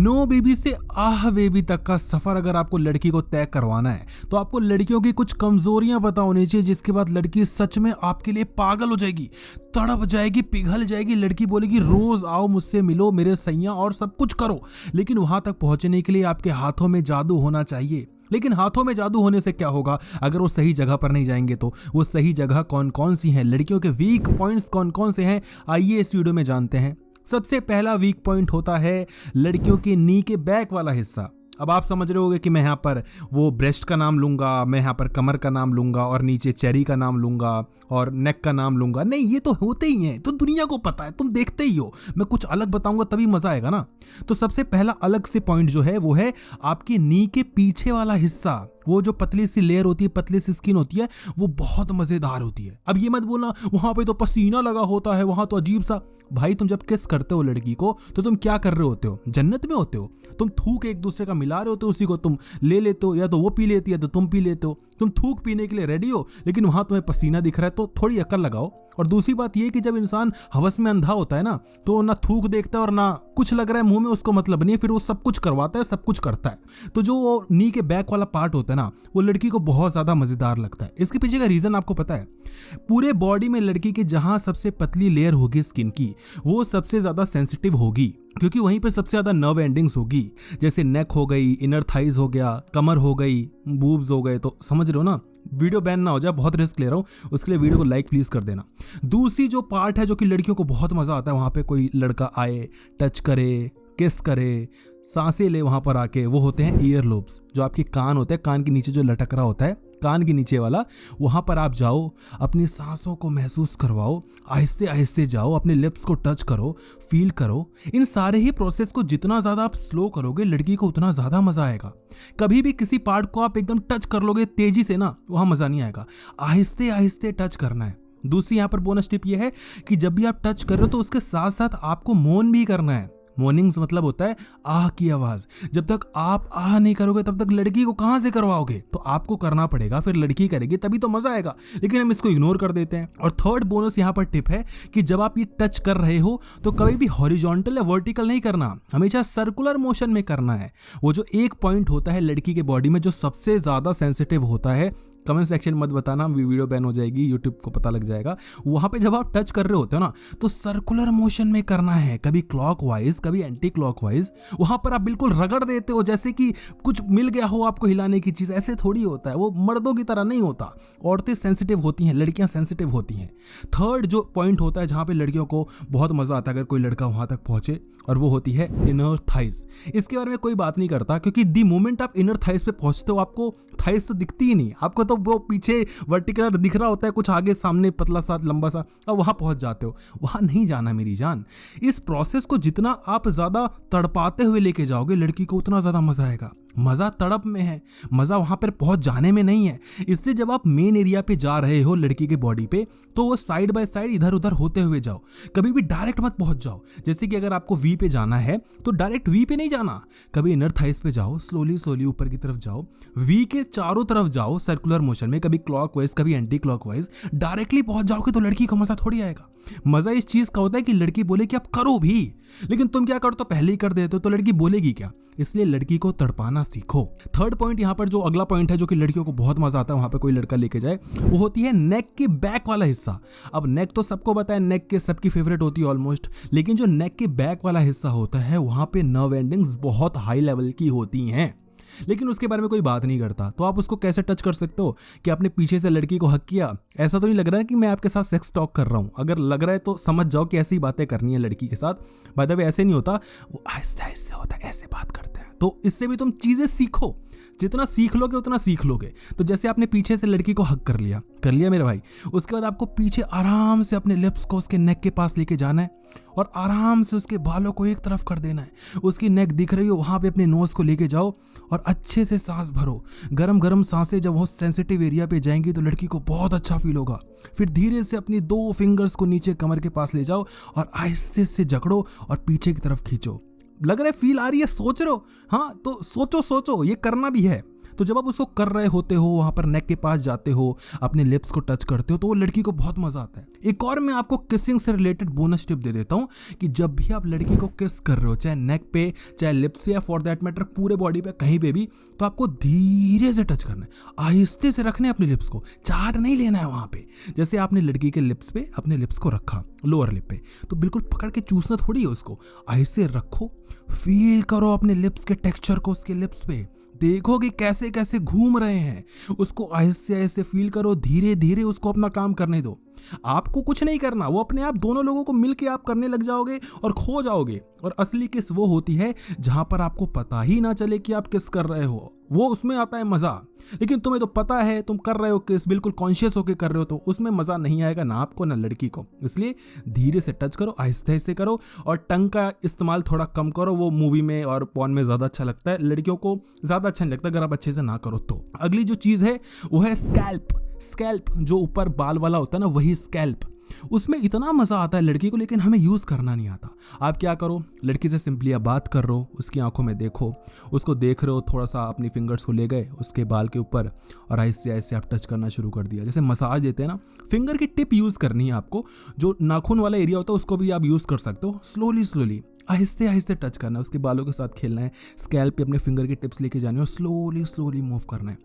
No baby से आह baby तक का सफर अगर आपको लड़की को तय करवाना है तो आपको लड़कियों की कुछ कमजोरियां पता होनी चाहिए, जिसके बाद लड़की सच में आपके लिए पागल हो जाएगी, तड़प जाएगी, पिघल जाएगी। लड़की बोलेगी रोज आओ मुझसे मिलो मेरे सैया और सब कुछ करो। लेकिन वहां तक पहुंचने के लिए आपके हाथों में जादू होना चाहिए। लेकिन हाथों में जादू होने से क्या होगा अगर वो सही जगह पर नहीं जाएंगे? तो वो सही जगह कौन कौन सी हैं, लड़कियों के वीक पॉइंट्स कौन कौन से हैं, आइए इस वीडियो में जानते हैं। सबसे पहला वीक पॉइंट होता है लड़कियों के नी के बैक वाला हिस्सा। अब आप समझ रहे होंगे कि मैं यहाँ पर वो ब्रेस्ट का नाम लूंगा, मैं यहाँ पर कमर का नाम लूंगा और नीचे चेरी का नाम लूंगा और नेक का नाम लूंगा। नहीं, ये तो होते ही हैं, तो दुनिया को पता है, तुम देखते ही हो। मैं कुछ अलग बताऊंगा तभी मजा आएगा ना। तो सबसे पहला अलग से पॉइंट जो है वो है आपकी नी के पीछे वाला हिस्सा। वो जो पतली सी लेयर होती है, पतली सी स्किन होती है, वो बहुत मजेदार होती है। अब ये मत बोलना वहां पे तो पसीना लगा होता है, वहां तो अजीब सा। भाई तुम जब किस करते हो लड़की को तो तुम क्या कर रहे होते हो? जन्नत में होते हो। तुम थूक एक दूसरे का मिला रहे होते हो, उसी को तुम ले लेते हो, या तो वो पी लेती है तो तुम पी लेते हो। तुम थूक पीने के लिए रेडी हो, लेकिन वहां तुम्हें पसीना दिख रहा है, तो थोड़ी अकल लगाओ। और दूसरी बात यह कि जब इंसान हवस में अंधा होता है ना, तो ना थूक देखता है और ना कुछ लग रहा है मुंह में, उसको मतलब नहीं है, फिर वो सब कुछ करवाता है, सब कुछ करता है। तो जो वो नी के बैक वाला पार्ट होता है ना, वो लड़की को बहुत ज्यादा मजेदार लगता है। इसके पीछे का रीजन आपको पता है? पूरे बॉडी में लड़की के जहां सबसे पतली लेयर होगी स्किन की, वो सबसे ज्यादा सेंसिटिव होगी, क्योंकि वहीं पर सबसे ज्यादा नर्व एंडिंग्स होगी। जैसे नेक हो गई, इनर थाइज हो गया, कमर हो गई, बूब्स हो गए। तो समझ रहे हो ना, वीडियो बैन ना हो जाए, बहुत रिस्क ले रहा हूं, उसके लिए वीडियो को लाइक प्लीज कर देना। दूसरी जो पार्ट है जो कि लड़कियों को बहुत मजा आता है, वहां पे कोई लड़का आए, टच करे, किस करे, सांसें ले वहां पर आके, वो होते हैं ईयर लोब्स। जो आपके कान होते हैं, कान के नीचे जो लटक रहा होता है, कान के नीचे वाला, वहां पर आप जाओ, अपनी सांसों को महसूस करवाओ, आहिस्ते आहिस्ते जाओ, अपने लिप्स को टच करो, फील करो। इन सारे ही प्रोसेस को जितना ज्यादा आप स्लो करोगे, लड़की को उतना ज्यादा मजा आएगा। कभी भी किसी पार्ट को आप एकदम टच कर लोगे तेजी से ना, वहां मजा नहीं आएगा। आहिस्ते आहिस्ते टच करना है। दूसरी यहाँ पर बोनस टिप यह है कि जब भी आप टच कर रहे हो तो उसके साथ साथ आपको मौन भी करना है। मॉर्निंग्स मतलब होता है आह की आवाज। जब तक आप आह नहीं करोगे तब तक लड़की को कहां से करवाओगे? तो आपको करना पड़ेगा, फिर लड़की करेगी, तभी तो मजा आएगा। लेकिन हम इसको इग्नोर कर देते हैं। और थर्ड बोनस यहाँ पर टिप है कि जब आप ये टच कर रहे हो तो कभी भी हॉरिजॉन्टल या वर्टिकल नहीं करना, हमेशा सर्कुलर मोशन में करना है। वो जो एक पॉइंट होता है लड़की के बॉडी में जो सबसे ज्यादा सेंसिटिव होता है, कमेंट सेक्शन मत बताना, वीडियो बैन हो जाएगी, यूट्यूब को पता लग जाएगा। वहां पे जब आप टच कर रहे होते हो ना, तो सर्कुलर मोशन में करना है, कभी क्लॉकवाइज कभी एंटी क्लॉकवाइज। वहां पर आप बिल्कुल रगड़ देते हो जैसे कि कुछ मिल गया हो आपको हिलाने की चीज। ऐसे थोड़ी होता है, वो मर्दों की तरह नहीं होता। औरतें सेंसिटिव होती हैं, लड़कियां सेंसिटिव होती हैं। थर्ड जो पॉइंट होता है जहां पे लड़कियों को बहुत मजा आता है अगर कोई लड़का वहां तक पहुंचे, और वो होती है इनर थाइज। इसके बारे में कोई बात नहीं करता, क्योंकि द मोमेंट आप इनर थाइज पे पहुंचते हो आपको थाइज तो दिखती ही नहीं, आपको तो वो पीछे वर्टिकल दिख रहा होता है, कुछ आगे सामने पतला सा लंबा सा, और वहां पहुंच जाते हो। वहां नहीं जाना मेरी जान। इस प्रोसेस को जितना आप ज्यादा तड़पाते हुए लेके जाओगे लड़की को, उतना ज्यादा मजा आएगा। मजा तड़प में है, मजा वहां पर पहुंच जाने में नहीं है। इसलिए जब आप मेन एरिया पे जा रहे हो लड़की के बॉडी पे, तो वो साइड बाय साइड इधर उधर होते हुए जाओ, कभी भी डायरेक्ट मत पहुंच जाओ। जैसे कि अगर आपको वी पे जाना है तो डायरेक्ट वी पे नहीं जाना, कभी इनर थाइस पे जाओ, स्लोली स्लोली ऊपर की तरफ जाओ, वी के चारों तरफ जाओ सर्कुलर मोशन में, कभी क्लॉकवाइज कभी एंटी क्लॉकवाइज। डायरेक्टली पहुंच जाओगे तो लड़की को मजा थोड़ी आएगा। मजा इस चीज का होता है कि लड़की बोले कि आप करो भी, लेकिन तुम क्या करो तो पहले ही कर देते हो, तो लड़की बोलेगी क्या? इसलिए लड़की को तड़पाना सीखो। थर्ड पॉइंट यहाँ पर जो अगला पॉइंट है जो कि लड़कियों को बहुत मजा आता है वहां पे कोई लड़का लेके जाए, वो होती है नेक के बैक वाला हिस्सा। अब नेक तो सबको पता है, नेक के सबकी फेवरेट होती है ऑलमोस्ट, लेकिन जो नेक के बैक वाला हिस्सा होता है वहां पे नर्व एंडिंग्स बहुत हाई लेवल की होती हैं, लेकिन उसके बारे में कोई बात नहीं करता। तो आप उसको कैसे टच कर सकते हो कि आपने पीछे से लड़की को हक किया? ऐसा तो नहीं लग रहा है कि मैं आपके साथ सेक्स टॉक कर रहा हूं। अगर लग रहा है तो समझ जाओ कि ऐसी बातें करनी है लड़की के साथ। बाय द वे ऐसे नहीं होता, वो आहिस्ते आहिस्ते होता है, ऐसे बात करते हैं। तो इससे भी तुम चीजें सीखो, जितना सीख लोगे उतना सीख लोगे। तो जैसे आपने पीछे से लड़की को हक कर लिया मेरे भाई, उसके बाद आपको पीछे आराम से अपने लिप्स को उसके नेक के पास लेके जाना है और आराम से उसके बालों को एक तरफ कर देना है। उसकी नेक दिख रही हो वहां पे अपने नोज को लेके जाओ और अच्छे से सांस भरो। गरम गरम सांसें जब वो सेंसिटिव एरिया पे जाएंगी तो लड़की को बहुत अच्छा फील होगा। फिर धीरे से अपनी 2 फिंगर्स को नीचे कमर के पास ले जाओ और आहिस्ते से जकड़ो और पीछे की तरफ खींचो। लग रहा है फील आ रही है, सोच रहे हो? हाँ तो सोचो, ये करना भी है। तो जब आप उसको कर रहे होते हो, वहां पर नेक के पास जाते हो, अपने लिप्स को टच करते हो, तो वो लड़की को बहुत मजा आता है। एक और मैं आपको किसिंग से रिलेटेड बोनस टिप दे देता हूँ कि जब भी आप लड़की को किस कर रहे हो, चाहे नेक पे, चाहे लिप्स पे, या फॉर दैट मैटर पूरे बॉडी पे, कहीं पे भी, तो आपको धीरे से टच करना है, आहिस्ते से रखने अपने लिप्स को, चाट नहीं लेना है वहां पे। जैसे आपने लड़की के लिप्स पे अपने लिप्स को रखा, लोअर लिप पे, तो बिल्कुल पकड़ के चूसना थोड़ी है उसको, आहिस्ते रखो, फील करो अपने लिप्स के टेक्सचर को उसके लिप्स पे, देखो कि कैसे कैसे घूम रहे हैं, उसको आहिस्ते आहिस्ते फील करो, धीरे धीरे उसको अपना काम करने दो। आपको कुछ नहीं करना, वो अपने आप दोनों लोगों को मिलके आप करने लग जाओगे और खो जाओगे। और असली किस वो होती है जहां पर आपको पता ही ना चले कि आप किस कर रहे हो, वो उसमें आता है मजा। लेकिन तुम्हें तो पता है तुम कर रहे हो किस, बिल्कुल कॉन्शियस होके कर रहे हो, तो उसमें मजा नहीं आएगा, ना आपको ना लड़की को। इसलिए धीरे से टच करो, आहिस्ते आहिस्ते करो, और टंग का इस्तेमाल थोड़ा कम करो। वो मूवी में और पॉर्न में ज्यादा अच्छा लगता है, लड़कियों को ज्यादा अच्छा नहीं लगता अगर आप अच्छे से ना करो तो। अगली जो चीज है वो है स्कैल्प। स्कैल्प जो ऊपर बाल वाला होता है ना, वही स्कैल्प। उसमें इतना मजा आता है लड़की को, लेकिन हमें यूज करना नहीं आता। आप क्या करो, लड़की से सिंपली आप बात कर रहे हो, उसकी आंखों में देखो, उसको देख रहे हो, थोड़ा सा अपनी फिंगर्स को ले गए उसके बाल के ऊपर, और आहिस्ते आहिस्ते आप टच करना शुरू कर दिया। जैसे मसाज देते हैं ना, फिंगर की टिप यूज करनी है आपको, जो नाखून वाला एरिया होता है उसको भी आप यूज कर सकते हो। स्लोली स्लोली आहिस्ते आहिस्ते टच करना है, उसके बालों के साथ खेलना है, स्कैल्प पे अपने फिंगर की टिप्स लेके जानी है और स्लोली स्लोली मूव करना है।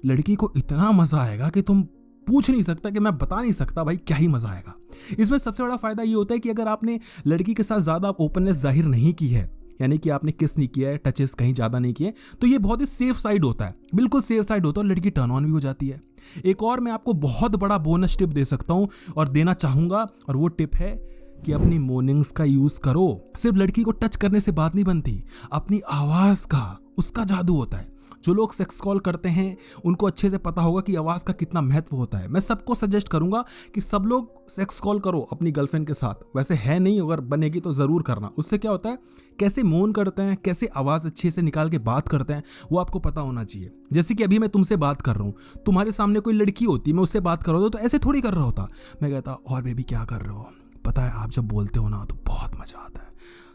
लड़की को इतना मजा आएगा कि तुम पूछ नहीं सकता, कि मैं बता नहीं सकता भाई क्या ही मजा आएगा। इसमें सबसे बड़ा फायदा ये होता है कि अगर आपने लड़की के साथ ज्यादा ओपननेस जाहिर नहीं की है, यानी कि आपने किस नहीं किया है, टचेस कहीं ज्यादा नहीं किए, तो ये बहुत ही सेफ साइड होता है, बिल्कुल सेफ साइड होता है, और लड़की टर्न ऑन भी हो जाती है। एक और मैं आपको बहुत बड़ा बोनस टिप दे सकता हूं और देना चाहूंगा, और वो टिप है कि अपनी मोर्निंग्स का यूज करो। सिर्फ लड़की को टच करने से बात नहीं बनती, अपनी आवाज का, उसका जादू होता है। जो लोग सेक्स कॉल करते हैं उनको अच्छे से पता होगा कि आवाज का कितना महत्व होता है। मैं सबको सजेस्ट करूंगा कि सब लोग सेक्स कॉल करो अपनी गर्लफ्रेंड के साथ। वैसे है नहीं, अगर बनेगी तो जरूर करना। उससे क्या होता है, कैसे मौन करते हैं, कैसे आवाज अच्छे से निकाल के बात करते हैं, वो आपको पता होना चाहिए। जैसे कि अभी मैं तुमसे बात कर रहा हूँ, तुम्हारे सामने कोई लड़की होती, मैं उससे बात कर रहा होता तो ऐसे थोड़ी कर रहा होता। मैं कहता, और बेबी क्या कर रहे हो, पता है आप जब बोलते हो ना तो बहुत मजा आता है,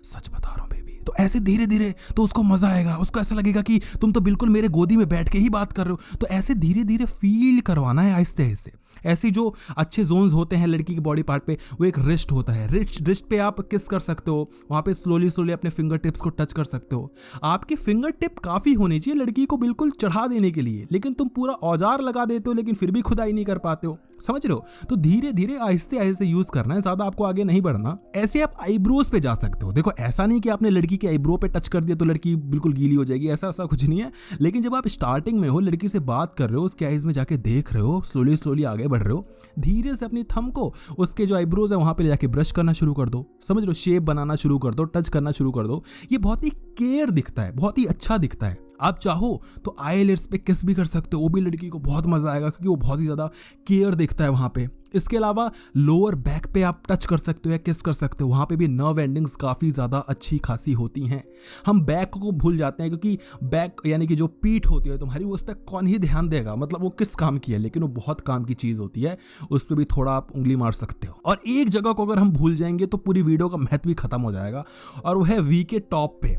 सच बता रहा हूँ बेबी। तो ऐसे धीरे धीरे तो उसको मजा आएगा, उसको ऐसा लगेगा कि तुम तो बिल्कुल मेरे गोदी में बैठ के ही बात कर रहे हो। तो ऐसे धीरे धीरे फील करवाना है, आहिस्ते आहिस्ते। ऐसी जो अच्छे जोन्स होते हैं लड़की के बॉडी पार्ट पे, वो एक रिस्ट होता है, रिस्ट पे आप किस कर सकते हो, वहां पे स्लोली स्लोली अपने फिंगर टिप्स को टच कर सकते हो। आपकी फिंगर टिप काफी होनी चाहिए लड़की को बिल्कुल चढ़ा देने के लिए, लेकिन तुम पूरा औजार लगा देते हो लेकिन फिर भी खुदाई नहीं कर पाते हो, समझ रहे हो। तो धीरे धीरे आहिस्ते आहिस्ते यूज करना है, ज्यादा आपको आगे नहीं बढ़ना। ऐसे आप आईब्रोज पे जा सकते हो। देखो ऐसा नहीं कि आपने लड़की के आईब्रो पे टच कर दिया तो लड़की बिल्कुल गीली हो जाएगी, ऐसा ऐसा कुछ नहीं है। लेकिन जब आप स्टार्टिंग में हो, लड़की से बात कर रहे हो, उसके आईज में जाके देख रहे हो, स्लोली स्लोली आगे बढ़ रहे हो, धीरे से अपनी थंब को उसके जो आईब्रोज है वहां पे जाके ब्रश करना शुरू कर दो, समझ लो, शेप बनाना शुरू कर दो, टच करना शुरू कर दो। ये बहुत ही केयर दिखता है, बहुत ही अच्छा दिखता है। आप चाहो तो आईलिड्स पे किस भी कर सकते हो, वो भी लड़की को बहुत मजा आएगा क्योंकि वो बहुत ही ज्यादा केयर दिखता है वहां पे। इसके अलावा लोअर बैक पे आप टच कर सकते हो या किस कर सकते हो, वहां पे भी नर्व एंडिंग्स काफी ज्यादा अच्छी खासी होती हैं। हम बैक को भूल जाते हैं क्योंकि बैक यानी कि जो पीठ होती है तुम्हारी, उस पर कौन ही ध्यान देगा, मतलब वो किस काम की है, लेकिन वो बहुत काम की चीज होती है, उस पर भी थोड़ा आप उंगली मार सकते हो। और एक जगह को अगर हम भूल जाएंगे तो पूरी वीडियो का महत्व भी खत्म हो जाएगा, और वो है वी के टॉप पे,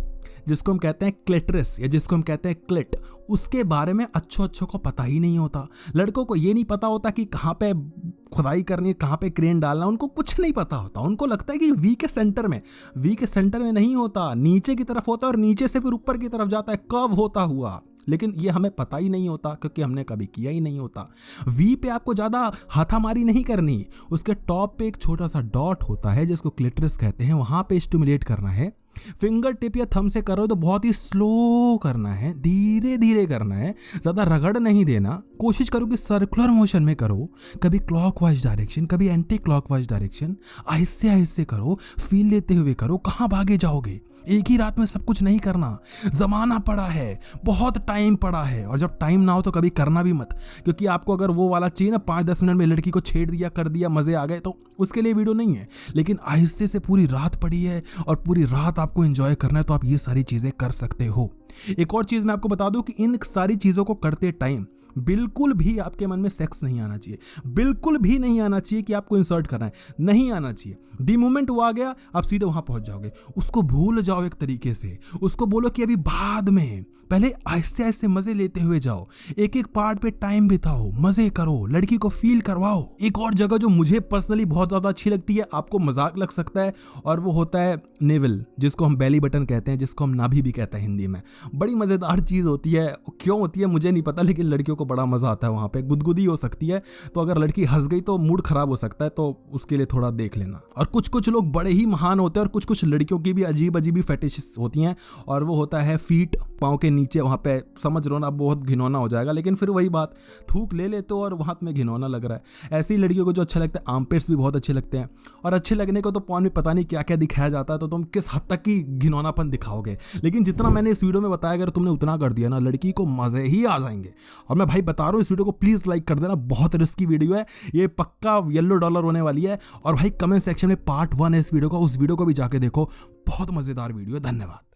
जिसको हम कहते हैं क्लिटरिस या जिसको हम कहते हैं क्लिट। उसके बारे में अच्छों को पता ही नहीं होता। लड़कों को ये नहीं पता होता कि कहाँ पे खुदाई करनी है, कहाँ पे क्रेन डालना, उनको कुछ नहीं पता होता। उनको लगता है कि वी के सेंटर में नहीं होता, नीचे की तरफ होता है, और नीचे से फिर ऊपर की तरफ जाता है कर्व होता हुआ। लेकिन ये हमें पता ही नहीं होता क्योंकि हमने कभी किया ही नहीं होता। वी पे आपको ज्यादा हाथामारी नहीं करनी, उसके टॉप पे एक छोटा सा डॉट होता है जिसको क्लिटरिस कहते हैं, वहां पे स्टिमुलेट करना है। फिंगर टिप या थंब से कर रहे हो तो बहुत ही स्लो करना है, धीरे धीरे करना है, ज्यादा रगड़ नहीं देना। कोशिश करो कि सर्कुलर मोशन में करो, कभी क्लॉकवाइज डायरेक्शन, कभी एंटी क्लॉकवाइज डायरेक्शन, आहिस्ते आहिस्ते करो, फील लेते हुए करो। कहाँ भागे जाओगे, एक ही रात में सब कुछ नहीं करना, जमाना पड़ा है, बहुत टाइम पड़ा है। और जब टाइम ना हो तो कभी करना भी मत, क्योंकि आपको अगर वो वाला चाहिए ना 5-10 मिनट में लड़की को छेड़ दिया, कर दिया, मजे आ गए, तो उसके लिए वीडियो नहीं है। लेकिन आहिस्ते से पूरी रात पड़ी है और पूरी रात आपको एंजॉय करना है, तो आप ये सारी चीजें कर सकते हो। एक और चीज मैं आपको बता दूं कि इन सारी चीजों को करते टाइम बिल्कुल भी आपके मन में सेक्स नहीं आना चाहिए, बिल्कुल भी नहीं आना चाहिए कि आपको इंसर्ट करना है, नहीं आना चाहिए। दी मोमेंट वो आ गया, आप सीधे वहां पहुंच जाओगे। उसको भूल जाओ एक तरीके से, उसको बोलो कि अभी बाद में, पहले आहिस्ते आहिस्ते मजे लेते हुए जाओ, एक एक पार्ट पे टाइम बिताओ, मजे करो, लड़की को फील करवाओ। एक और जगह जो मुझे पर्सनली बहुत ज्यादा अच्छी लगती है, आपको मजाक लग सकता है, और वो होता है नेवल, जिसको हम बेली बटन कहते हैं, जिसको हम नाभि भी कहते हैं हिंदी में। बड़ी मजेदार चीज होती है, क्यों होती है मुझे नहीं पता, लेकिन लड़कियों को बड़ा मजा आता है वहां पे। गुदगुदी हो सकती है, तो अगर लड़की हंस गई तो मूड खराब हो सकता है, तो उसके लिए थोड़ा देख लेना। और कुछ कुछ लोग बड़े ही महान होते हैं, और कुछ कुछ लड़कियों की भी अजीब अजीब फेटिशेस होती हैं, और वो होता है फीट, पाँव के नीचे वहाँ पे। समझ रहे हो ना, बहुत घिनौना हो जाएगा, लेकिन फिर वही बात, थूक ले लेते हो और वहाँ में घिनौना लग रहा है। ऐसी लड़कियों को जो अच्छा लगता है, आर्मपिट्स भी बहुत अच्छे लगते हैं, और अच्छे लगने को तो पॉर्न में पता नहीं क्या क्या दिखाया जाता है, तो तुम किस हद तक की घिनौनापन दिखाओगे। लेकिन जितना मैंने इस वीडियो में बताया, अगर तुमने उतना कर दिया ना, लड़की को मजे ही आ जाएंगे। और मैं भाई बता रहा हूँ, इस वीडियो को प्लीज लाइक कर देना, बहुत रिस्की वीडियो है ये, पक्का येलो डॉलर होने वाली है। और भाई कमेंट सेक्शन में पार्ट 1 है इस वीडियो का, उस वीडियो को भी जाके देखो, बहुत मजेदार वीडियो है। धन्यवाद।